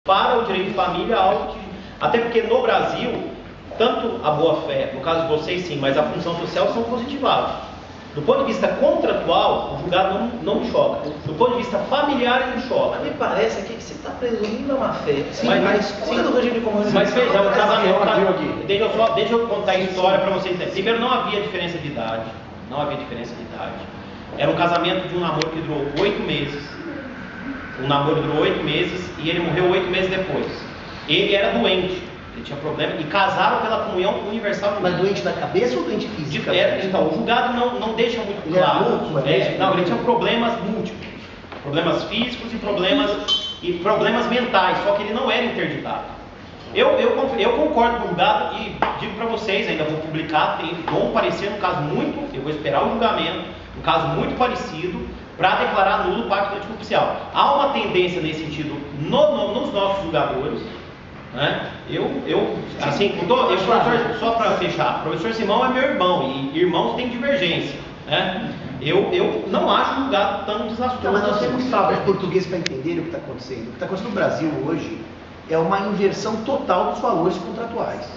para o direito de família, algo que, até porque no Brasil, tanto a boa-fé, no caso de vocês sim, mas a função social são positivados. Do ponto de vista contratual, o julgado não me choca. Do ponto de vista familiar, ele me choca. Mas me parece aqui que você está presumindo a má-fé. Sim, mas do regime comum. Mas veja, o casamento... Deixa eu contar a história para vocês entenderem. Primeiro, não havia diferença de idade. Não havia diferença de idade. Era um casamento de um namoro que durou 8 meses. O namoro durou 8 meses e ele morreu 8 meses depois. Ele era doente, ele tinha problema, e casaram pela comunhão universal. Mas doente da cabeça ou doente física? Então, o julgado não deixa muito ele claro. Não, ele tinha problemas múltiplos, problemas físicos e problemas mentais, só que ele não era interditado. Eu concordo com o julgado e digo para vocês, ainda vou publicar, dou um parecer no caso muito, eu vou esperar o julgamento, um caso muito parecido, para declarar nulo o pacto antinupcial. Há uma tendência nesse sentido nos nossos julgadores, né? Só para fechar, o professor Simão é meu irmão, e irmãos têm divergência, né? Eu não acho o julgado tão desastroso. Mas nós temos que falar para os portugueses para entenderem o que está acontecendo. O que está acontecendo no Brasil hoje é uma inversão total dos valores contratuais.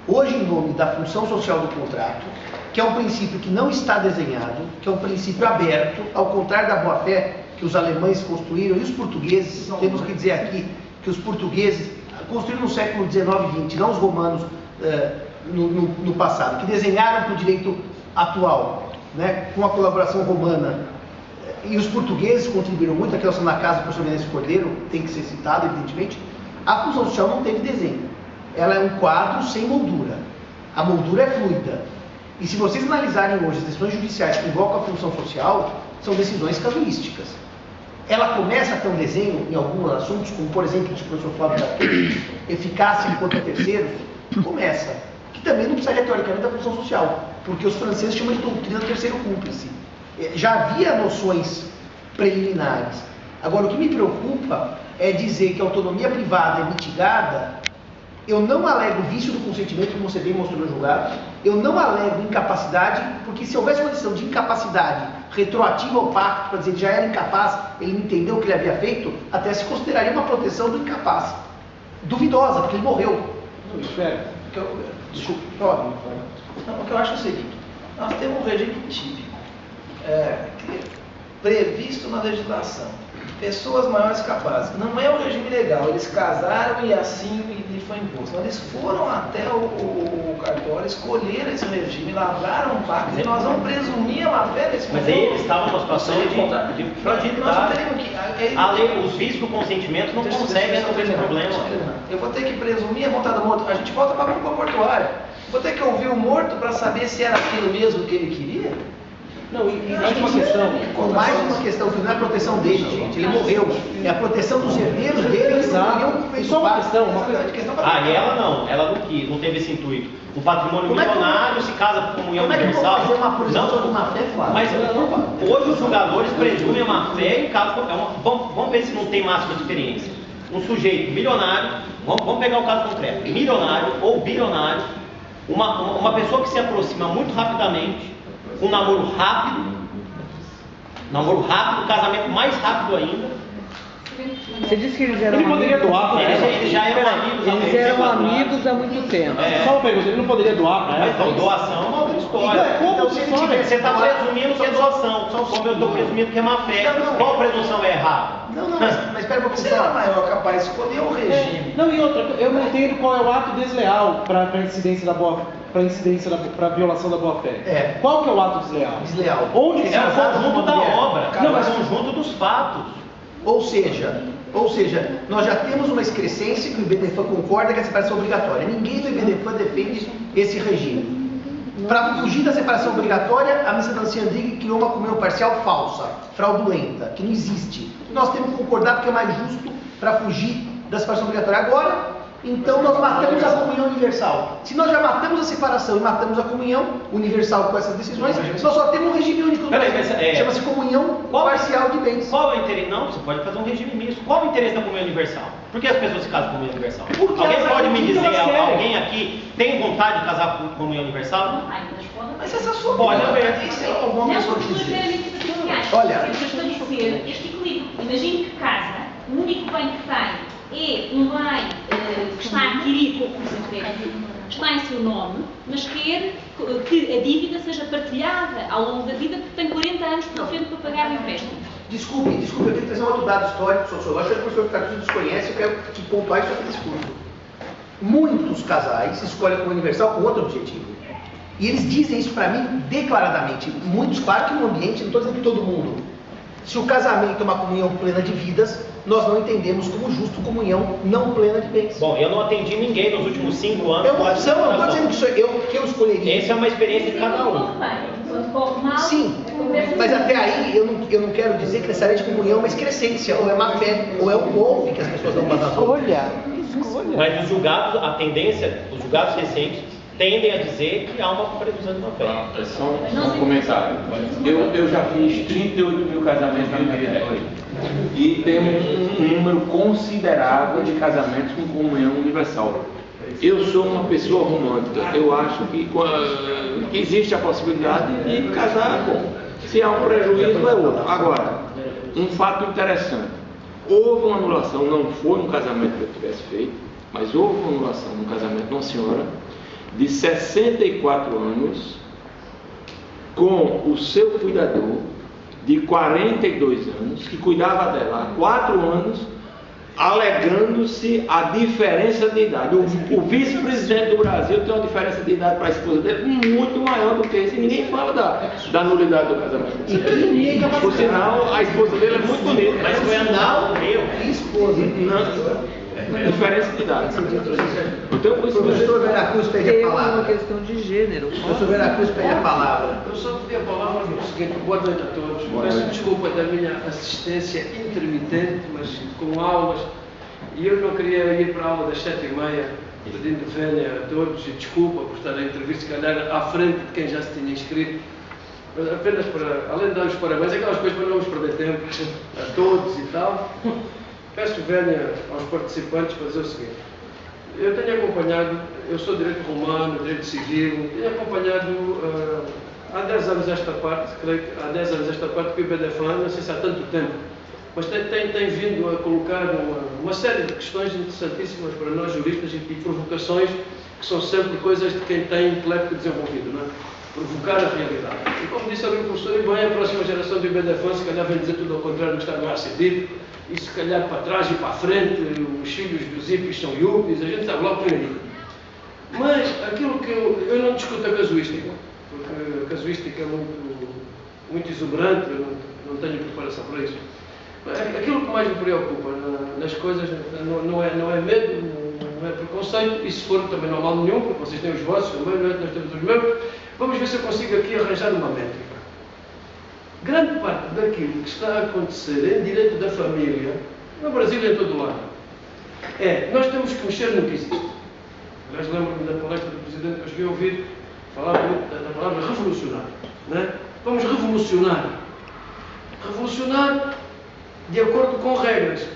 Hoje, em nome da função social do contrato, que é um princípio que não está desenhado, que é um princípio aberto, ao contrário da boa-fé que os alemães construíram, e os portugueses, temos que dizer aqui, que os portugueses construíram no século XIX e XX, não os romanos no passado, que desenharam para o direito atual, né, com a colaboração romana. E os portugueses contribuíram muito, aqui na casa do professor Menezes Cordeiro, tem que ser citado, evidentemente. A função social não teve desenho. Ela é um quadro sem moldura. A moldura é fluida. E se vocês analisarem hoje as decisões judiciais que invocam a função social, são decisões casuísticas. Ela começa a ter um desenho em alguns assuntos, como por exemplo, o professor Flávio Jacques, eficácia enquanto terceiros, começa. Que também não precisaria teoricamente da função social, porque os franceses chamam de doutrina do terceiro cúmplice. Já havia noções preliminares. Agora, o que me preocupa é dizer que a autonomia privada é mitigada. Eu não alego vício do consentimento, como você bem mostrou no julgado. Eu não alego incapacidade, porque se houvesse uma decisão de incapacidade retroativa ao pacto, para dizer que já era incapaz, ele entendeu o que ele havia feito, até se consideraria uma proteção do incapaz. Duvidosa, porque ele morreu. Não, espera. Desculpe, pode. Não, o que eu acho é o seguinte: nós temos um regime típico, previsto na legislação. Pessoas maiores capazes. Não é um regime legal. Eles casaram e assim lhe foi imposto. Então, eles foram até o cartório, escolheram esse regime, lavraram um pacto e nós vamos presumir a má-fé desse Mas aí eles estavam numa situação de fragilidade. Os vícios do consentimento não conseguem resolver esse problema. Eu vou ter que presumir a vontade do morto. A gente volta para a culpa portuária. Vou ter que ouvir o morto para saber se era aquilo mesmo que ele queria? Não, e mais uma questão, que não é a proteção dele, gente, ele morreu. É a proteção dos herdeiros dele, que não teriam feito só uma parte. questão, E ela não quis, não teve esse intuito. O patrimônio milionário se casa com comunhão universal. Como é que eu vou fazer uma acusação de má-fé, Flávio? Mas hoje os julgadores presumem a má-fé em caso... Vamos ver se não tem máxima de experiência. Um sujeito milionário, vamos pegar o caso concreto, milionário ou bilionário, uma pessoa que se aproxima muito rapidamente, um namoro rápido, casamento mais rápido ainda. Você disse que eles eram Ele poderia amigos. doar para ela. Eles já eram amigos. Eles eram amigos há muito tempo. Só uma pergunta, ele não poderia doar para ela? Mas doação é uma outra história. Então, se ele tiver, Você está presumindo que é doação, como eu estou presumindo que é má fé. Qual presunção é errada? Não, mas espera um pouquinho. Você era maior capaz de escolher o regime. Não, e outra, eu não entendo qual é o ato desleal para a incidência da para a violação da boa-fé. Qual que é o ato desleal? Desleal. Onde que É o conjunto da obra, Não, mas mas o conjunto dos fatos. Ou seja, nós já temos uma excrescência que o IBDFAN concorda que a separação é obrigatória. Ninguém do IBDFAN defende esse regime. Para fugir da separação obrigatória, a ministra Nancy Andrighi criou uma comunhão parcial falsa, fraudulenta, que não existe. Nós temos que concordar porque é mais justo para fugir da separação obrigatória. Agora, então nós matamos a comunhão universal. Se nós já matamos a separação e matamos a comunhão universal com essas decisões, nós só temos um regime único. Chama-se comunhão parcial de bens. Qual é o interesse? Não, você pode fazer um regime misto. Qual é o interesse da comunhão universal? Por que as pessoas se casam com comunhão universal? Porque alguém elas pode me querem, dizer, elas querem. alguém aqui tem vontade de casar com comunhão universal? Mas essa sua Pode vontade, haver. isso é alguma Não, pessoa porque os dizer. meramente superficiais. Olha. Eu estou a dizer este equilíbrio. Imagine que casa, o único bem que tem é um bem que está adquirido com o crédito, está em seu nome, mas quer que a dívida seja partilhada ao longo da vida, porque tem 40 anos pela frente para pagar o empréstimo. Desculpe, eu tenho que trazer um outro dado histórico, sociológico, que o professor Carlos desconhece, eu quero que pontuar isso aqui nesse curso. Muitos casais escolhem como universal com outro objetivo. E eles dizem isso para mim declaradamente. Muitos, claro que no ambiente, não estou dizendo que todo mundo. Se o casamento é uma comunhão plena de vidas, nós não entendemos como justo comunhão não plena de bens. Bom, eu não atendi ninguém nos últimos 5 anos. É uma opção, eu não estou dizendo que eu escolheria. Essa é uma experiência de cada um. Quando corre mal, Sim, mas até aí eu não quero dizer que necessariamente comunhão é uma excrescência, ou é má fé, ou é um golpe que as pessoas dão umas nas outras. Escolha. Mas os julgados, a tendência, os julgados recentes, tendem a dizer que há uma previsão de uma fé. É só um comentário. Eu já fiz 38 mil casamentos na minha vida e temos um número considerável de casamentos com comunhão universal. Eu sou uma pessoa romântica. Eu acho que existe a possibilidade de casar com. Se há um prejuízo, é outro. Agora, um fato interessante. Houve uma anulação, não foi um casamento que eu tivesse feito, mas houve uma anulação num casamento de uma senhora de 64 anos com o seu cuidador de 42 anos, que cuidava dela há 4 anos, alegando-se a diferença de idade. O vice-presidente do Brasil tem uma diferença de idade para a esposa dele muito maior do que esse, e ninguém fala da nulidade do casamento. Por sinal, a esposa dele é muito bonita. Mas foi andar Que esposa? Não, diferença de idade. Então, O professor Veracruz pede a Tem uma palavra. questão de gênero. O professor Veracruz pede a palavra. Eu só pedi a palavra no seguinte: boa noite a todos. Peço desculpa da minha assistência intermitente, mas com aulas, e eu não queria ir para a aula das 7h30, pedindo vénia a todos e desculpa por estar a entrevista, se calhar à frente de quem já se tinha inscrito. Mas apenas para, além de dar os parabéns, aquelas coisas para não nos perder tempo, a todos e tal, peço vénia aos participantes para dizer o seguinte: eu tenho acompanhado, eu sou direito romano, direito civil, tenho acompanhado há 10 anos esta parte, creio que há 10 anos esta parte que o IBDFAN, não sei se há tanto tempo, mas tem vindo a colocar uma série de questões interessantíssimas para nós juristas e provocações que são sempre coisas de quem tem intelecto desenvolvido, não é? Provocar a realidade. E como disse ali o professor, e bem, a próxima geração do IBDFAN se calhar vem dizer tudo ao contrário do que está no ACD, e se calhar para trás e para a frente, os filhos dos hippies são yuppies, a gente sabe logo por aí. Mas aquilo que eu não discuto a casuística, porque a casuística é muito exuberante, eu não tenho preparação para isso. Aquilo que mais me preocupa nas coisas não é medo, não é preconceito, e se for também não há mal nenhum, porque vocês têm os vossos também, nós temos os meus. Vamos ver se eu consigo aqui arranjar uma métrica. Grande parte daquilo que está a acontecer em direito da família, no Brasil e em todo o lado, nós temos que mexer no que existe. Aliás, lembro-me da palestra do Presidente que eu cheguei a ouvir falar muito da palavra revolucionar. Não é? Vamos revolucionar. Revolucionar de acordo com regras.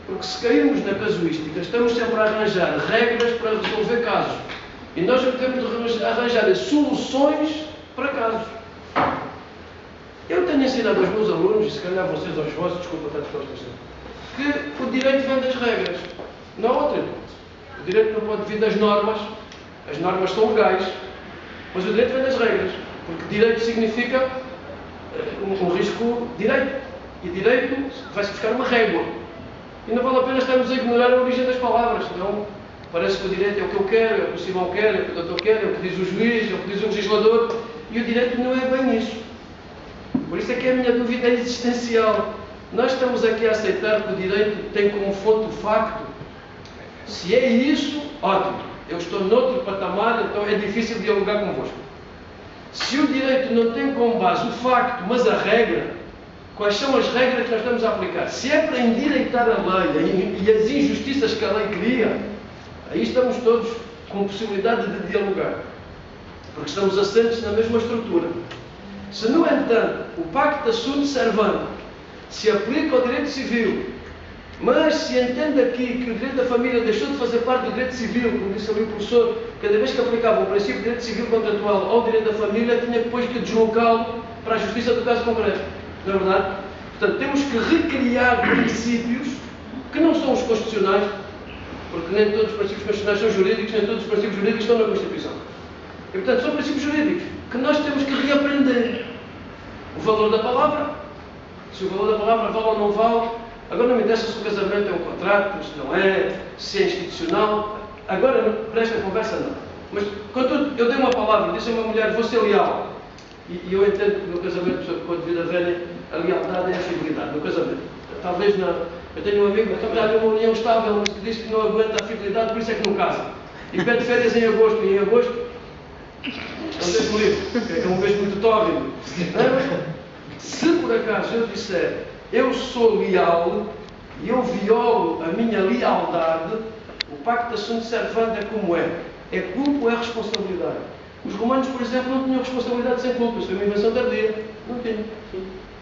Porque se cairmos na casuística, estamos sempre a arranjar regras para resolver casos. E nós temos de arranjar soluções para casos. Eu tenho ensinado aos meus alunos, e se calhar vocês aos vossos, desculpa estar de costas, que o direito vem das regras, não há outra hipótese. O direito não pode vir das normas, as normas são legais, mas o direito vem das regras, porque direito significa um risco direito, e direito vai-se buscar uma régua. E não vale a pena estarmos a ignorar a origem das palavras, senão parece que o direito é o que eu quero, é o que o Simão quer, é o que o doutor quer, é o que diz o juiz, é o que diz o legislador, e o direito não é bem isso. Por isso é que a minha dúvida é existencial. Nós estamos aqui a aceitar que o direito tem como fonte o facto. Se é isso, ótimo. Eu estou noutro patamar, então é difícil dialogar convosco. Se o direito não tem como base o facto, mas a regra, quais são as regras que nós estamos a aplicar? Se é para endireitar a lei e as injustiças que a lei cria, aí estamos todos com possibilidade de dialogar. Porque estamos assentes na mesma estrutura. Se, no entanto, o Pacta Sunt Servanda se aplica ao direito civil, mas se entende aqui que o direito da família deixou de fazer parte do direito civil, como disse ali o professor, cada vez que aplicava o princípio de direito civil contratual ao direito da família, tinha depois que deslocá-lo para a justiça do caso concreto. Não é verdade? Portanto, temos que recriar princípios que não são os constitucionais, porque nem todos os princípios constitucionais são jurídicos, nem todos os princípios jurídicos estão na Constituição. E, portanto, são princípios jurídicos que nós temos que reaprender. O valor da palavra, se o valor da palavra vale ou não vale. Agora não me interessa se o casamento é um contrato, se não é, se é institucional. Agora, para esta conversa, não. Mas, quando eu dei uma palavra, disse a uma mulher, vou ser leal. E eu entendo que no casamento, com a devida velha, a lealdade é a fidelidade. No casamento. Talvez eu tenho um amigo que está numa união estável, mas que diz que não aguenta a fidelidade, por isso é que não casa. E pede férias em agosto. E em agosto, não deixe me livre, é um vez muito tórrido. Se por acaso eu disser, eu sou leal e eu violo a minha lealdade, o pacto de sunt servanda como é? É culpa ou é responsabilidade? Os romanos, por exemplo, não tinham responsabilidade sem culpa. Isso foi uma invenção tardia. Não tinham.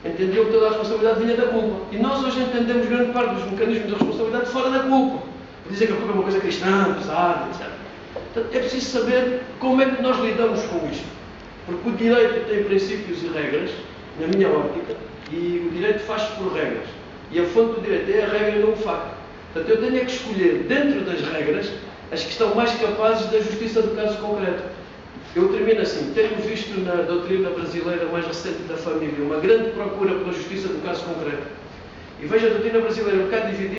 Entendiam que toda a responsabilidade vinha da culpa. E nós hoje entendemos grande parte dos mecanismos da responsabilidade fora da culpa. Dizem que a culpa é uma coisa cristã, pesada, etc. Portanto, é preciso saber como é que nós lidamos com isto. Porque o direito tem princípios e regras, na minha óptica, e o direito faz-se por regras. E a fonte do direito é a regra e não o facto. Portanto, eu tenho que escolher, dentro das regras, as que estão mais capazes da justiça do caso concreto. Eu termino assim. Tenho visto na doutrina brasileira mais recente da família uma grande procura pela justiça do caso concreto. E vejo a doutrina brasileira um bocado dividida.